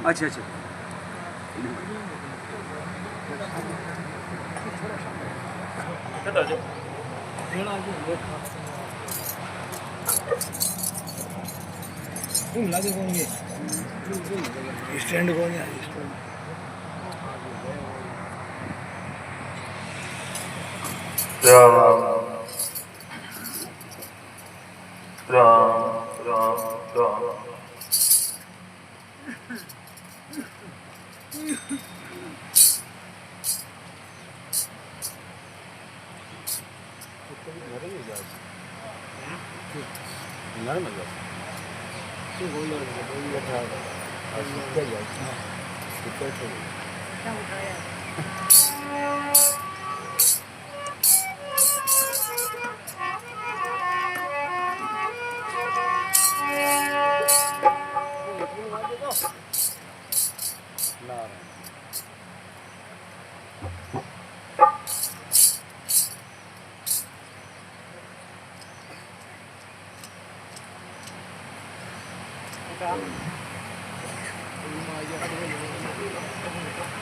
अच्छा अच्छा स्टैंड कौन है राम राम राम राम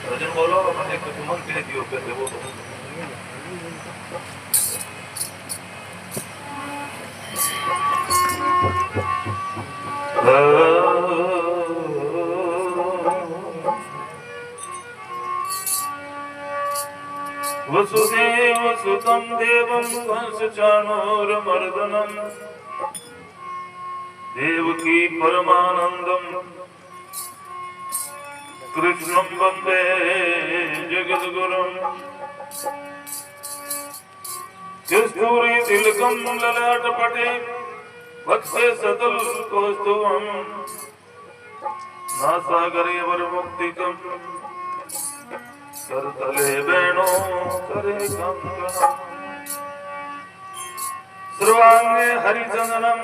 रजन बोलो मैंने कुछ मन के दियो पे वो वसुदेव सुतं देवं कंसचाणूरमर्दनं देवकी परमानन्दं कृष्णं वन्दे जगद्गुरुं कस्तूरी तिलकं ललाटपटे वक्षे सदलकौस्तुभं नासागरे वरमुक्तिकं करतले वेणो करे कंकणं सर्वांगे हरिचंदनं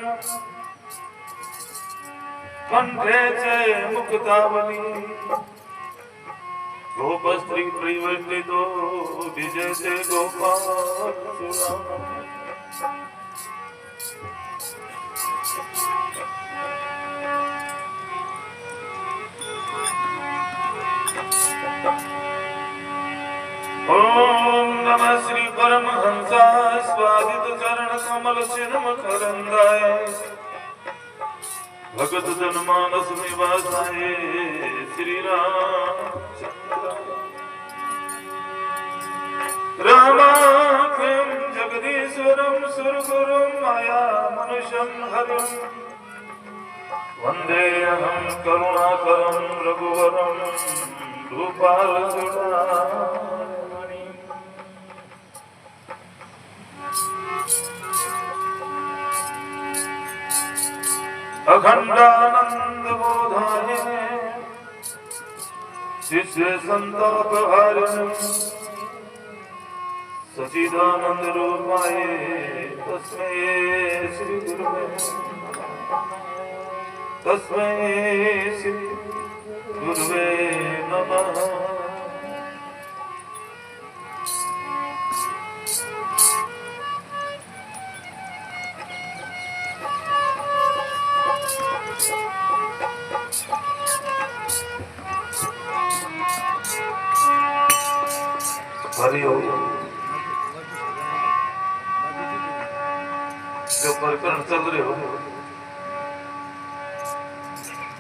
कंठे च मुक्तावली गोपस्त्री परिवर्तितो विजयते गोपाल ओम नमः श्री परमहंसाय स्वादित चरण कमल चिन्मकरंदाय भगत जनमानस निवासाय श्री रामाख्यं जगदीश्वरं सुरगुरुं माया मनुष्यं हरिं वन्देऽहं करुणाकरं रघुवरं भूपालचूडामणिम् अखंडानंद बोधाय शिष्य संतापहारिणे सच्चिदानंद रूपाय तस्मै श्री गुरुवे नमः। हरिओम। जो प्रकरण चल रहे हो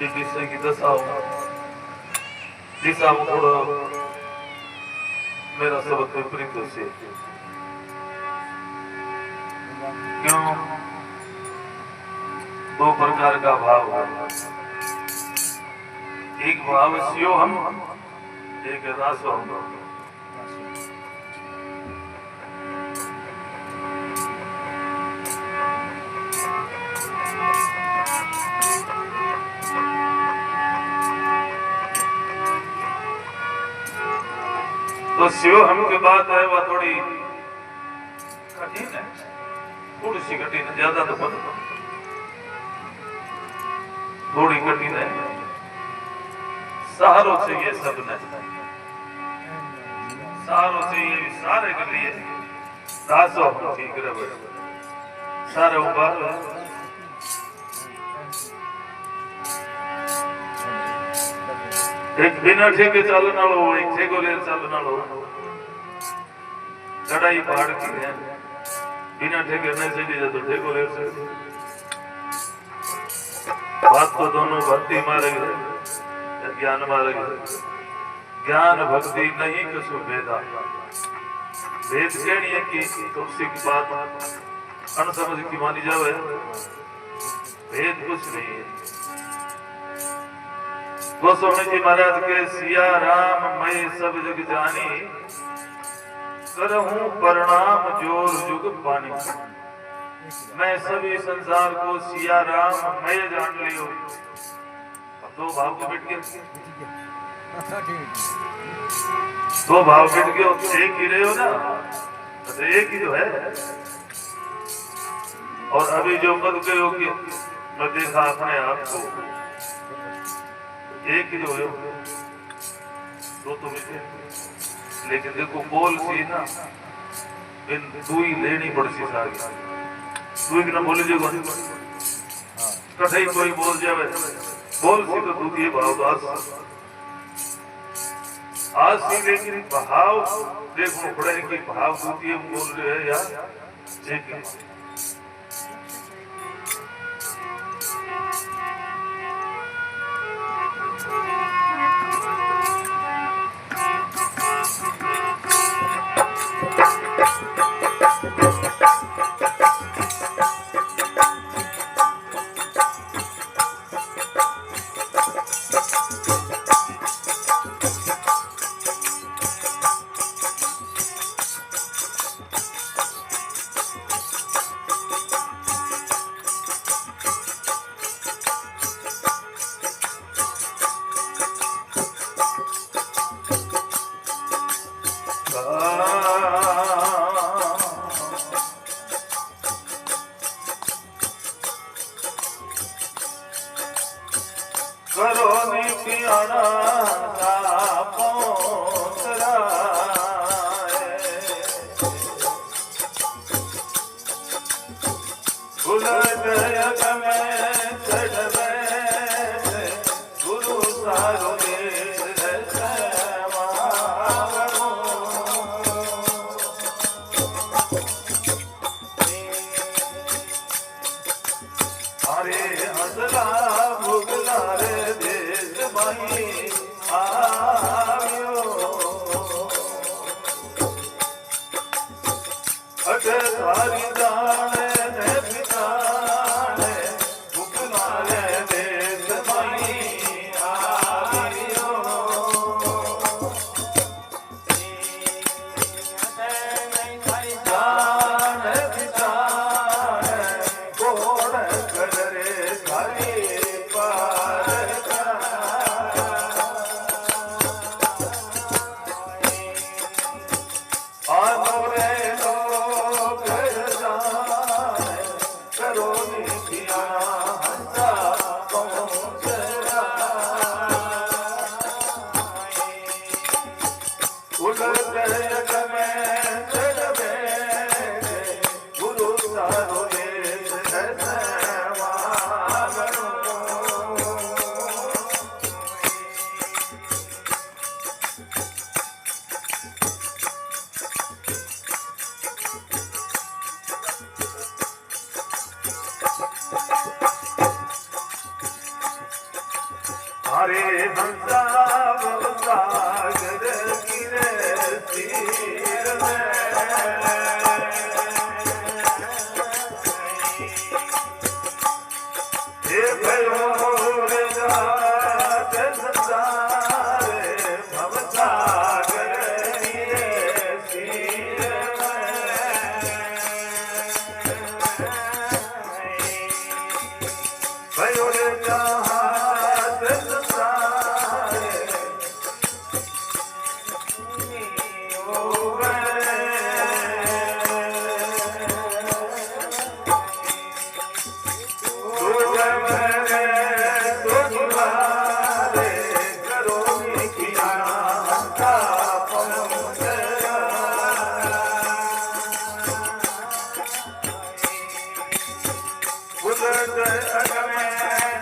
विषय की दिशा थोड़ा मेरा सबक विपरीत से क्यों दो प्रकार का भाव है, एक भाव स्यो हम एक रासो हम। तो शिव हम की बात है वह थोड़ी कठिन है, थोड़ी सी कठिन है, ज्यादा तो थोड़ी कठिन है। सहारों चाहिए सबने, सहारों चाहिए सारे के लिए दासो ठीक रहे सारे उबार एक बिना ठेके चालन वालों हो, एक ठेको ले चालन वालों चढ़ाई पहाड़ की है बिना ठेके नहीं चली जाए तो ठेको ले से बात तो दोनों भक्ति मार्ग है ज्ञान मार्ग है। ज्ञान भक्ति नहीं कसु भेदा भेद कहनी है कि तुलसी की बात अनसमझ की मानी जावे भेद कुछ नहीं है। गोस्वामी जी महाराज के सिया राम मैं सब जग जानी करहूं प्रणाम जोर जुग पानी। मैं सभी संसार को सिया राम मैं जान लियो। अब दो भाव के बिट गए दो भाव बिट गए एक ही रहे हो ना तो एक ही तो है। और अभी जो पद गए हो कि मैं देखा अपने आप को एक ही जो है दो तो मिले लेकिन देखो बोल सी ना इन दुई लेनी पड़सी सारी दुई ना बोले जो कठई कोई बोल जावे बोल सी तो दूधी भाव आज सी लेकिन भाव देखो पड़े कि भाव दूधी बोल रहे हैं यार ठीक है।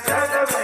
जय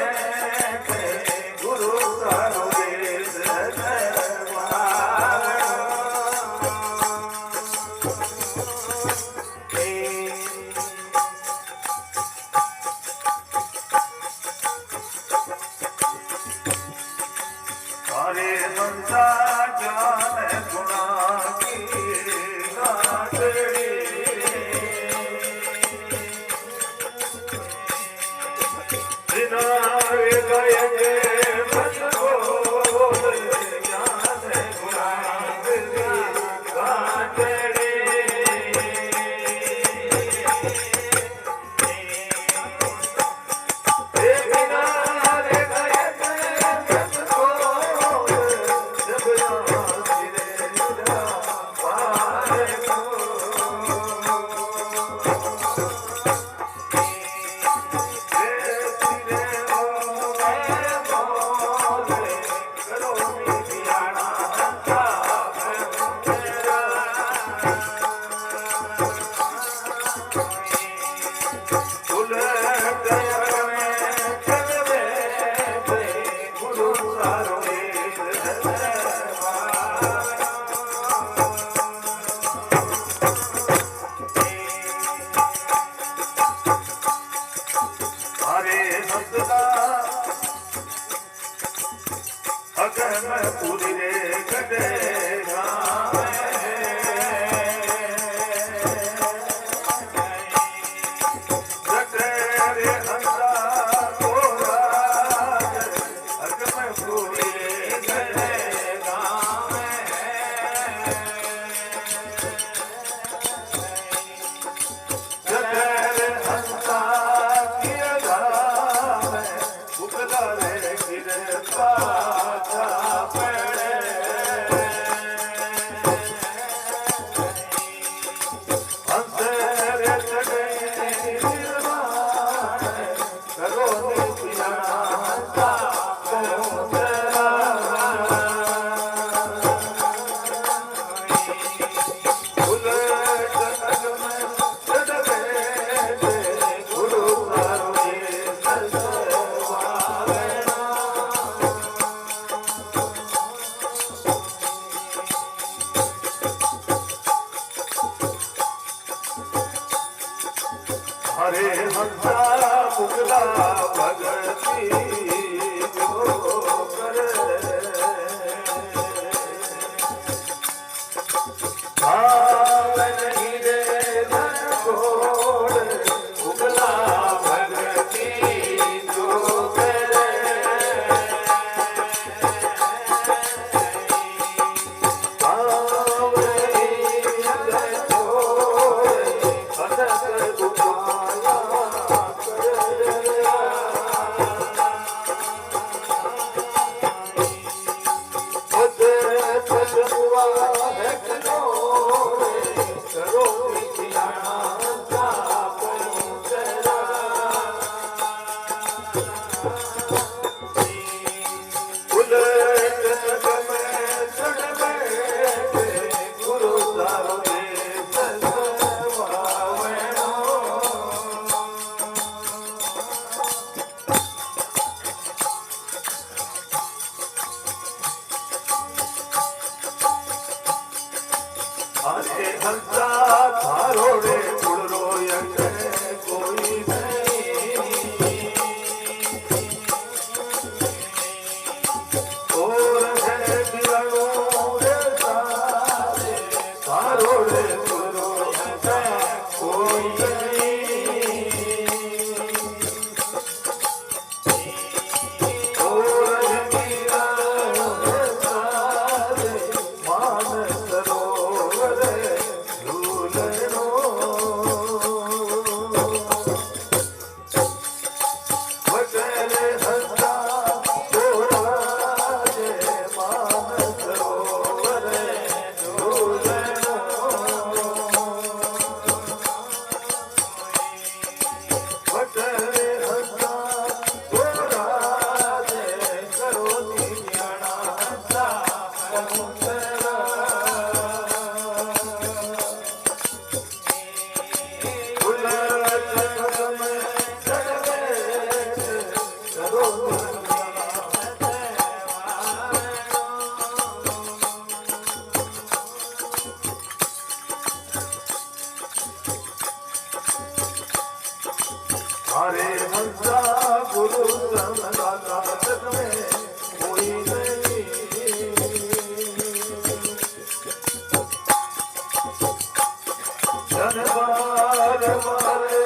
दरबार मारे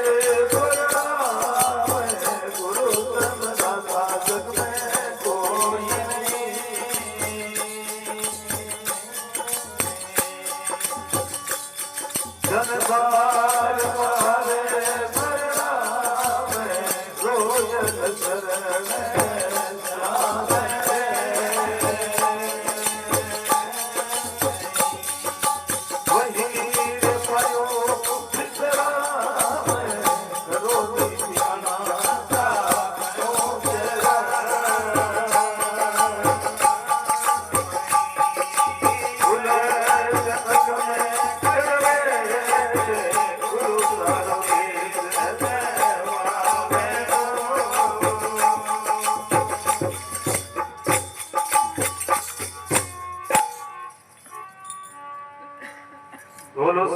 गुरु नाम गुरु समझा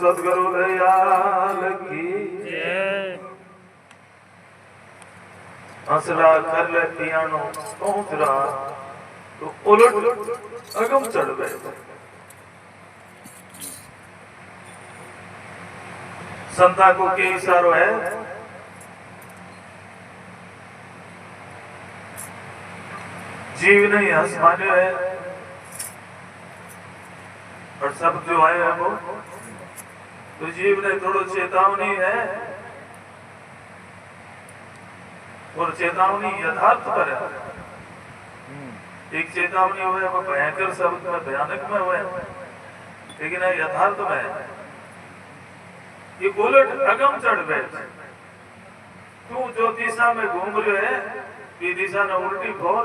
सदगुरु दयाल की हंसरा कर ले पियानो पहुंच रहा तो उलट अगम चढ़ गए। संता को के इशारो है जीव नहीं आसमान्य है और सब जो आए हैं वो तो जीव ने थोड़ा चेतावनी है और चेतावनी यथार्थ पर है। एक चेतावनी हुए वो भयंकर शब्द में भयानक में हुए लेकिन यथार्थ में है। ये उलट अगम चढ़ बैठ तू जो दिशा में घूम रहे है ये दिशा ने उल्टी घोर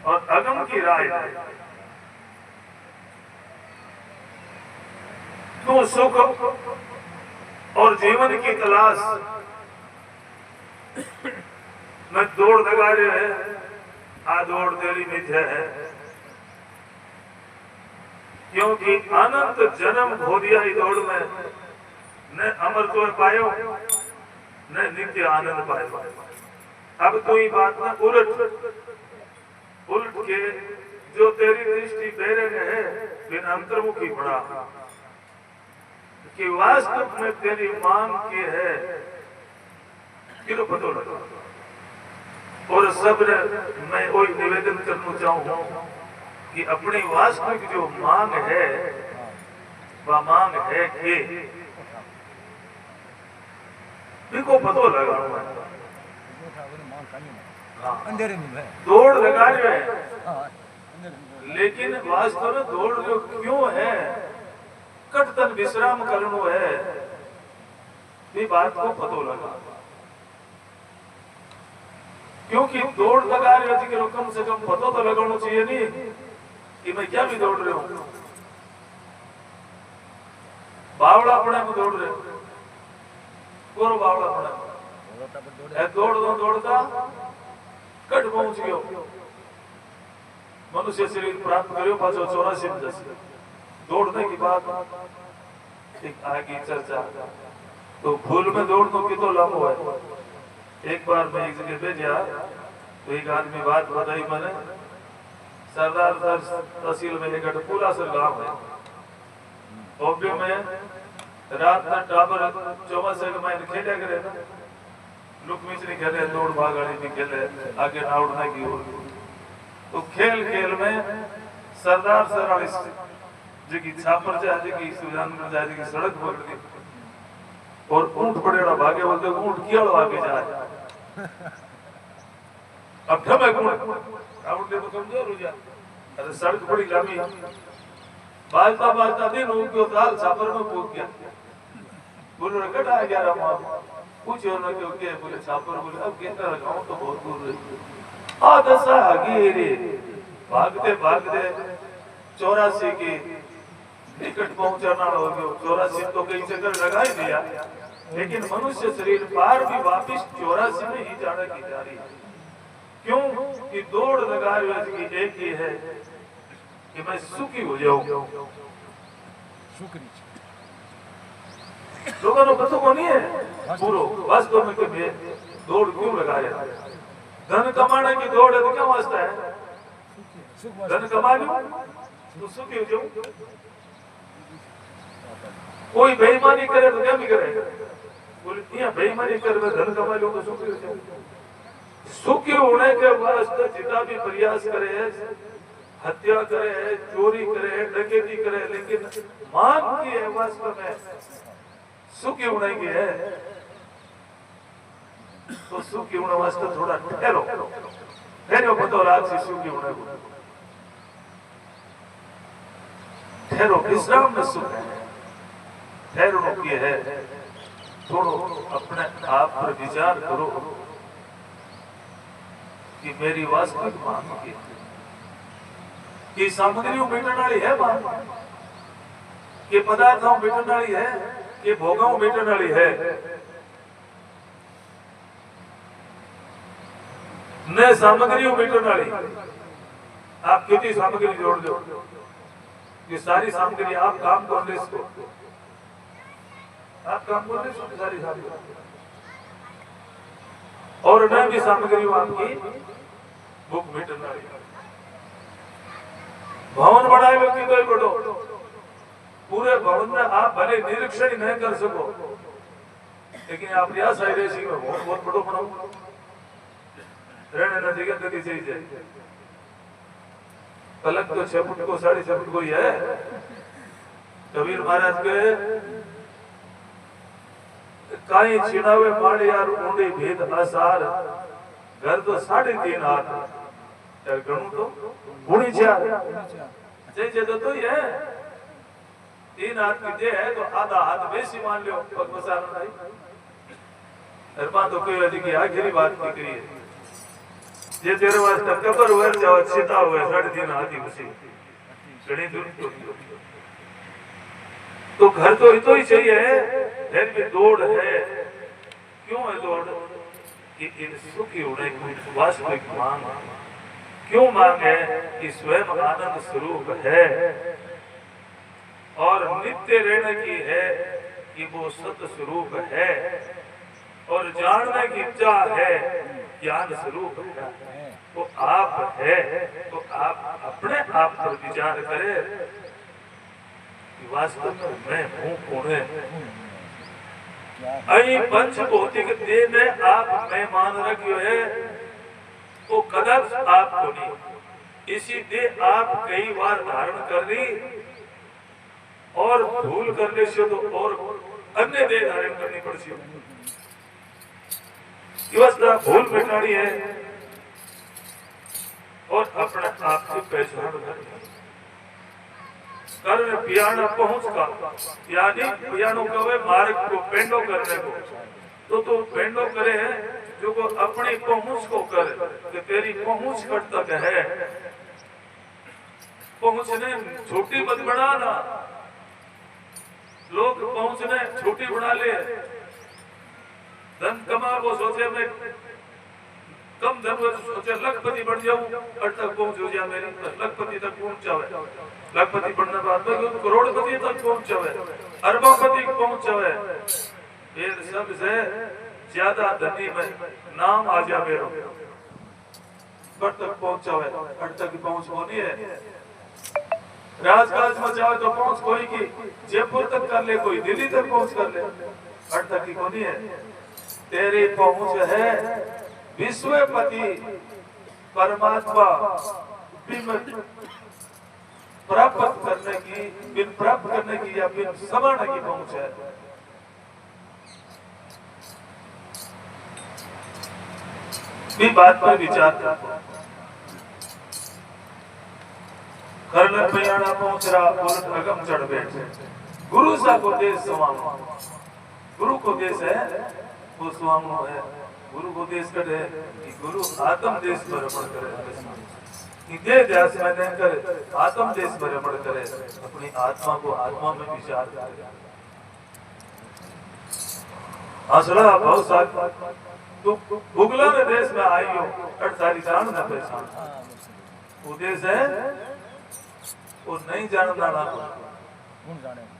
और अगम की राय है। तू सुख और जीवन की तलाश में दौड़ लगा रहे है आ दौड़ तेरी मिथ्या है क्योंकि अनंत जन्म खो दिया ही दौड़ में न अमर तो पायो न नित्य आनंद पायो। अब तो ये बात ना उलट के जो तेरी दृष्टि बेरे है बिन अंतर्मुखी पड़ा कि वास्तव में तेरी मांग की है कि पता लगा। और सब मैं वही निवेदन करना चाहूँ कि अपनी वास्तविक जो मांग है वह मांग है कि इनको पता लगा दौड़ लगा रहे हैं लेकिन वास्तव में दौड़ जो क्यों है कटतन विश्राम करनो है ये बात को पता लगा क्योंकि दौड़ लगा रहे हो कि कम से कम पता तो लगाना चाहिए नहीं कि मैं क्या भी दौड़ रहे हूं। बावड़ा पड़े में दौड़ रहे गोरो बावड़ा पड़े दौड़ता कट पहुंच गयो मनुष्य शरीर प्राप्त करियो 584 में जैसे दौड़ने की बात एक आगे चर्चा तो फूल में दौड़ तो कितो लंबो है। एक बार मैं एक जगह भेजा तो एक आदमी बात बताई मैंने सरदार तहसील में एक पूरा सर गांव है ओबे में रात में टाबर चौमासे के महीने खेला करे लुक मिचनी खेले दौड़ भागाड़ी भी खेले आगे नाउड़ने की ओर तो खेल खेल में सरदार सर जी छापर जाए जी सुजानपुर जाए जी सड़क पकड़ दी और ऊंट पड़ेड़ा भागे बोलते ऊंट कियाड़ो आगे जाए अब ठमे ऊंट तो कमजोर हो जाए अरे सड़क बड़ी लंबी बालता बालता दिन उनको दाल छापर में पहुंच गया बोलो रकट आ गया रामा पूछो ना क्यों के बोले छापर बोले अब कहता गांव तो बहुत दूर है आ दशा आगे रे भागते भागते 84 की टिकट पहुंचाना हो गया 84 तो कहीं से लगा ही दिया लेकिन मनुष्य शरीर बार भी वापिस 84 में ही जाने की जा रही है क्यों कि दौड़ लगा रही की एक ही है कि मैं सुखी हो जाऊं लोगों को पता को नहीं है पूरो वास्तव में कि दौड़ क्यों लगाया धन कमाने की दौड़ है तो क्या वास्ता है धन कमा लो तो सुखी हो जाऊं। कोई बेईमानी करे तो क्या भी करे बोले बेईमानी करे धन कमा लो तो सुखी हो जाऊं। सुखी होने के वास्ते जितना भी प्रयास करे हत्या करे चोरी करे डकैती करे लेकिन मांग की है वास्तव में सुखी होने की है तो सुखी होने वास्ते थोड़ा ठहरो पता रात से सुखी होने को ठहरो विश्राम में सुख है ठहरो की है थोड़ो अपने आप पर विचार करो कि मेरी वास्तविक मांग की कि सामग्रियों मिटने वाली है मांग कि पदार्थों मिटने वाली है कि भोगों मिटने वाली है न सामग्रियों मिटने वाली। आप कितनी सामग्री जोड़ दो ये सारी सामग्री आप काम करने इसको आप काम बोले सारी सामग्री और न भी सामग्री आपकी भूख मिटना भवन बनाए व्यक्ति तो बढ़ो पूरे भवन में आप भले निरीक्षण ही नहीं कर सको लेकिन आप प्रयास है रेसी में बहुत बड़ो बनाओ रहने न जगह कभी चाहिए पलक तो 6 फुट को 6.5 फुट को ही है कबीर महाराज के काई छिड़ावे माड़े यार ऊंडे भेद आसार घर तो 3.5 हाथ यार गणू तो गुणी 4 जे तो ही है 3 हाथ की जे है तो आधा हाथ बेसी मान लो पग बसाना नहीं अरबा तो कोई वजह की आखिरी बात की करी है जे तेरे वास्ते कबर हुए जाओ सीता हुए 3.5 हाथ ही उसी गणी दूर तो घर तो ही चाहिए फिर भी दौड़ है क्यों है दौड़ कि इन सुखी होने की वास्तविक मांग क्यों मांग है कि स्वयं आनंद स्वरूप है और नित्य रहने की है कि वो सत स्वरूप है और जानने की इच्छा है ज्ञान स्वरूप है वो आप है तो आप अपने आप पर विचार करें वास्तव में मैं हूँ कौन है अई पंच भौतिक देह में आप मैं मान रखियो है वो कदम आपको नहीं इसी देह आप कई बार धारण कर ली और भूल करने से तो और अन्य देह धारण करनी पड़ती व्यवस्था भूल मिटानी है और अपने आप की पहचान करनी कर पियाना पहुंच का यानी पियानो कवे मार्ग को पेंडो करने को तो पेंडो करे है जो को अपनी पहुंच को करे कि तेरी पहुंच कट तक है पहुंचने छोटी मत बनाना लोग पहुंचने छोटी बना ले धन कमा वो सोचे मैं कम धन सोचे लखपति बन जाऊं और तक पहुंच हो जाए मेरी लखपति तक पहुंच जावे लखपति बनने बाद में करोड़पति तक पहुंच जावे अरबपति पहुंच जावे ये सबसे ज्यादा धनी में नाम आ जा मेरो पर तक पहुंच जावे अड़ तक पहुंच होनी है राजकाज में जाओ तो पहुंच कोई की जयपुर तक कर ले कोई दिल्ली तक पहुंच कर ले अड़ तक की होनी है तेरी पहुंच है विश्वपति परमात्मा प्राप्त करने की बिन प्राप्त करने की या बिन समझने की पहुंच है भी बात पर विचार करने पियाना पहुंच रहा उलट अगम चढ़ बैठे गुरु सा को देश स्वाम गुरु को देश है वो स्वाम है गुरु को देश करे कि गुरु आत्म देश भ्रमण करे दे ध्यास में नहीं करे आत्म देश भ्रमण करे अपनी आत्मा को आत्मा में विचार करे असला बहुत साथ तो भुगला ने देश में आई हो अट सारी जान न पहचान वो देश है वो नहीं जानना ना कौन जाने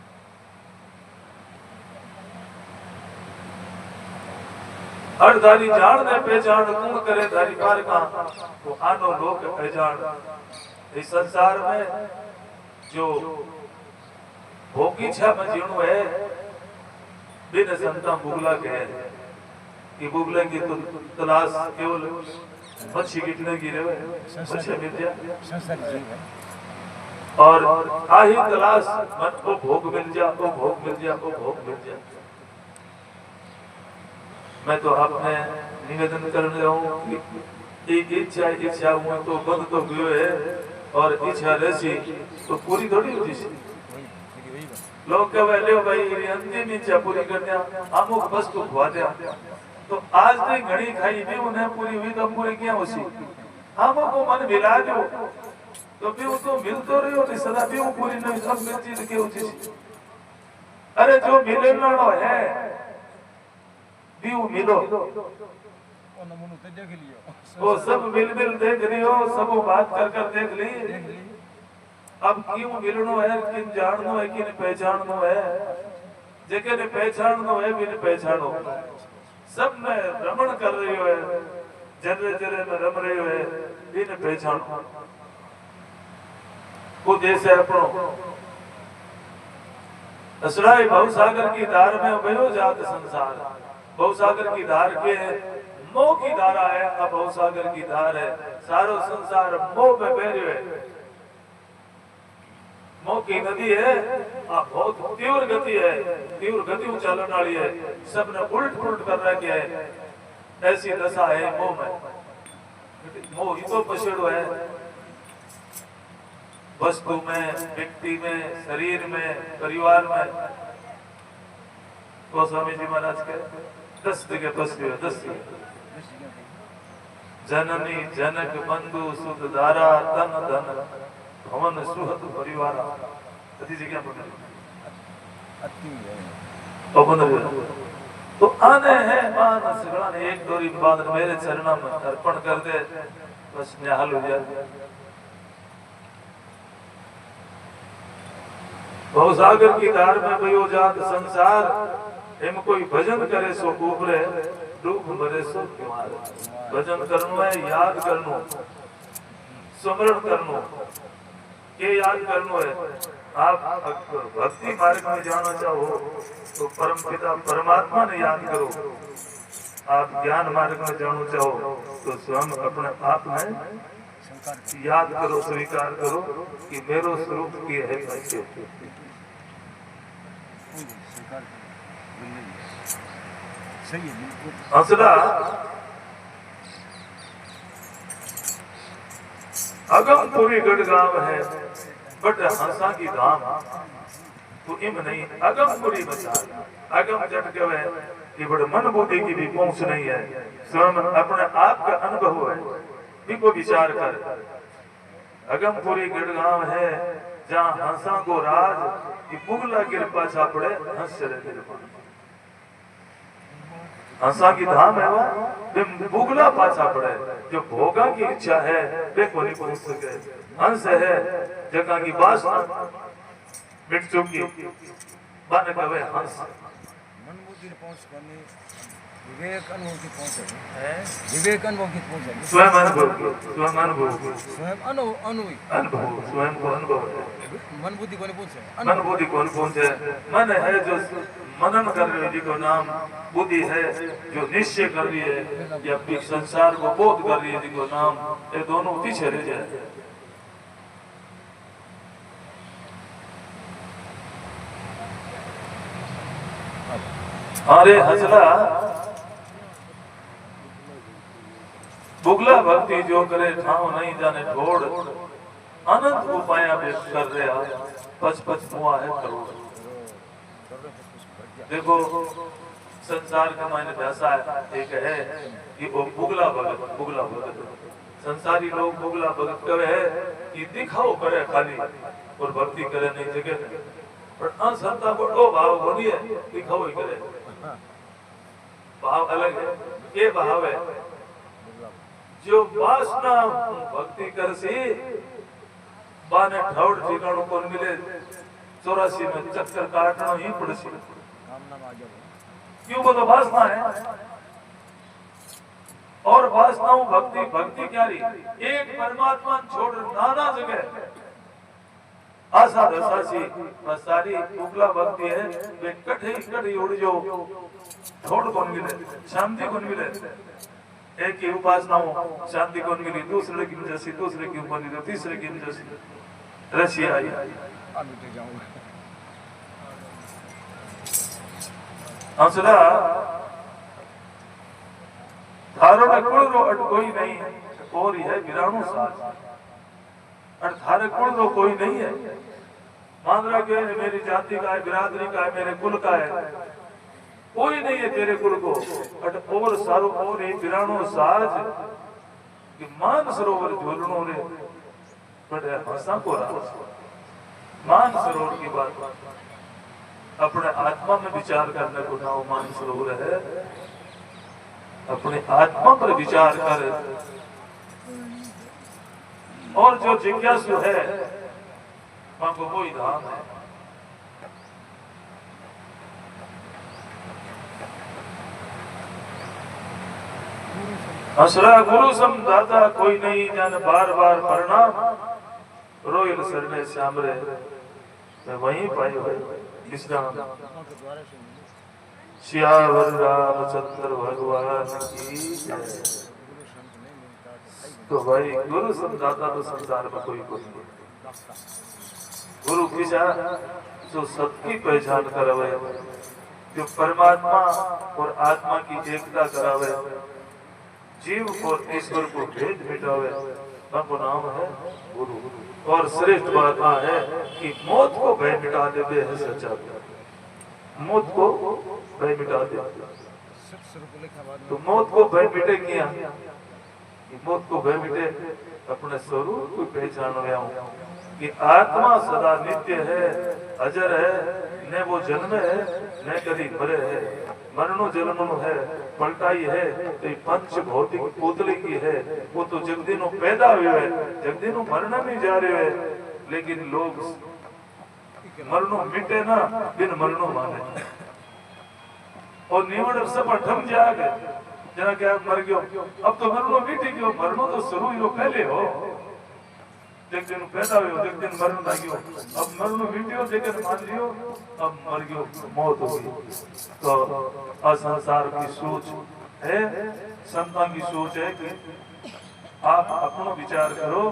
हर धारी जान ने पहचान कौन करे धारी पार का वो आनो लोग पहचान इस संसार में जो भोगी छा में जीणु है बिन संता बुगला के कि बुगले की तो तलाश केवल मच्छी गिटने की रहे मच्छी मिल जाए और आही तलाश मन को भोग मिल जा वो भोग मिल जा वो भोग मिल जा मैं तो आपने निवेदन करने जाऊं कि इच्छा हुई तो बंद तो गयो है और इच्छा रहसी तो पूरी थोड़ी होती सी लोग कहे ले भाई अंतिम इच्छा पूरी करने अमुक वस्तु खुआ दे तो आज नहीं घड़ी खाई भी उन्हें पूरी हुई तो पूरी क्या होसी अमुक को मन मिला दो तो भी वो तो मिल तो रही होती सदा भी वो पूरी नहीं सब चीज के होती सी अरे जो मिले ना है मिलो वो सब मिल देख लियो सब बात कर देख ली अब क्यों मिलनो है किन जाननो है किन पहचाननो है जेके ने पहचानो है भी ने पहचानो सब में रमण कर रही है जरे जरे में रम रही है भी ने पहचानो को देश है अपनो असराय भवसागर की धार में भयो जात संसार भवसागर की धार के मोह की धारा है अब भवसागर की धार है सारो संसार मोह में बह रहे है मोह की नदी है बहुत तीव्र गति है तीव्र गति चलन वाली है सबने उल्ट पुलट कर रखा है ऐसी दशा है मोह में मोह ही तो पछेड़ो है वस्तु में व्यक्ति में शरीर में परिवार में तो स्वामी जी महाराज के 10 जगह बसती है 10 जननी जनक बंधु सुध धारा तन धन भवन सुहत परिवार अति जगह तो आने हैं मानस गण एक डोरी बांध मेरे चरणों में अर्पण कर दे बस निहाल हो जाए भवसागर की धार में भयो जात संसार हिम कोई भजन करे सो उबरे डूब मरे सो कुमार भजन करनो है याद करनो स्मरण करनो के याद करनो है आप भक्ति मार्ग में जाना चाहो तो परम पिता परमात्मा ने याद करो आप ज्ञान मार्ग में जाना चाहो तो स्वयं अपने आप में याद करो स्वीकार करो कि मेरो स्वरूप की है हंसला अगमपुरी गढ़गांव है बट हंसा की धाम तो इम नहीं अगमपुरी बचा अगम जट के है कि बड़े मन बुद्धि की भी पहुंच नहीं है स्वयं अपने आप का अनुभव है भी को विचार कर अगमपुरी गढ़गांव है जहाँ हंसा को राज की मुगला कृपा छापड़े हंस चले हंसा की धाम है वो बुगला पाछा पड़े जो भोगा की इच्छा है वे को नहीं पहुंच सके हंस है जगह की वासना मिट चुकी बन गए हंस मन बुद्धि पहुंच करने विवेक अनुभव की पहुंच है विवेक अनुभव की पहुंच है स्वयं अनुभव स्वयं अनुभव स्वयं को अनुभव है मन बुद्धि को नहीं पहुंचे मन बुद्धि को नहीं पहुंचे मन है जो मनन कर रही है जिसको नाम बुद्धि है जो निश्चय कर रही है या फिर संसार को बोध कर रही है जिसको नाम ये दोनों पीछे रह जाए अरे हंसला बुगला भक्ति जो करे ठाव नहीं जाने छोड़ अनंत उपाया कर रहा पच पच मुआ है करोड़ देखो संसार का मायने ऐसा एक है कि वो बुगला भगत संसारी लोग बुगला भगत करे है कि दिखाओ करे खाली और भक्ति करे नहीं जगह पर असंता को दो भाव बनी है दिखाओ ही करे भाव अलग है ये भाव है जो वासना भक्ति कर सी बाने ठाउड ठिकाणों को मिले 84 में चक्कर काटना ही पड़सी क्यों बोलो वासना है और वासनाओं भक्ति क्या रही एक परमात्मा छोड़ नाना जगह आशा दशासी बस सारी उगला भक्ति है वे कठे उड़ जो छोड़ कौन मिले शांति कौन मिले एक की उपासनाओं शांति कौन मिली दूसरे की जैसी दूसरे की बनी तीसरे की जैसी रशिया आई हंसला थारो ने कुल रो अट कोई नहीं और यह विराणु साज अट थारे कुल रो कोई नहीं है मान रहा कि मेरी जाति का है बिरादरी का है मेरे कुल का है कोई नहीं है तेरे कुल को अट और सारो और ये विराणु साज कि मान सरोवर झोलनो रे बड़े हंसा को राज मान सरोवर की बात अपने आत्मा में विचार करने को ना मान सरोवर है अपने आत्मा पर विचार कर और जो जिज्ञासु है वहां को कोई धाम है असरा गुरु समझाता कोई नहीं जान बार बार प्रणाम रोयल सरने श्यामरे मैं वहीं पाई हुई विश्राम। सियावर रामचंद्र भगवान की जय। तो भाई गुरु समझाता तो संसार में कोई नहीं। गुरु किसा जो सबकी पहचान करावे, जो परमात्मा और आत्मा की एकता करावे, जीव और ईश्वर को भेद मिटावे, उनको नाम है गुरु। और श्रेष्ठ बात है कि मौत को भय मिटा देते हैं सच्चा, मौत को भय मिटा दे। तो मौत को भय मिटे किया, मौत को भय मिटे अपने स्वरूप को पहचान गया हूँ कि आत्मा सदा नित्य है, अजर है, न वो जन्म है न कभी मरे है, मरणो जन्मनो है, पलटाई है तो पंच भौतिक पुतले की है। वो तो जगदिनो पैदा हुए है, जगदिनो मरना नहीं जा रहे है, लेकिन लोग मरणो मिटे ना बिन मरणो माने और निवड़ सब ठम जागे जना क्या मर गयो। अब तो मरणो मिटी गयो, मरणो तो शुरू ही पहले हो, एक दिन पैदा हुए एक दिन मरण लागियो। अब मरणो मिटियो जगत मान लियो, अब मर गयो मौत हो गई। तो असंसार की सोच है, संतां की सोच है कि आप अपना विचार करो,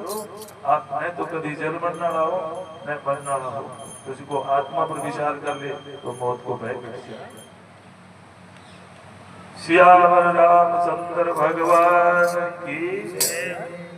आप न तो कभी जल मरना रहो न मरना रहो, उसको आत्मा पर विचार कर ले तो मौत को भय कर जाए। सियावर रामचंद्र भगवान की जय।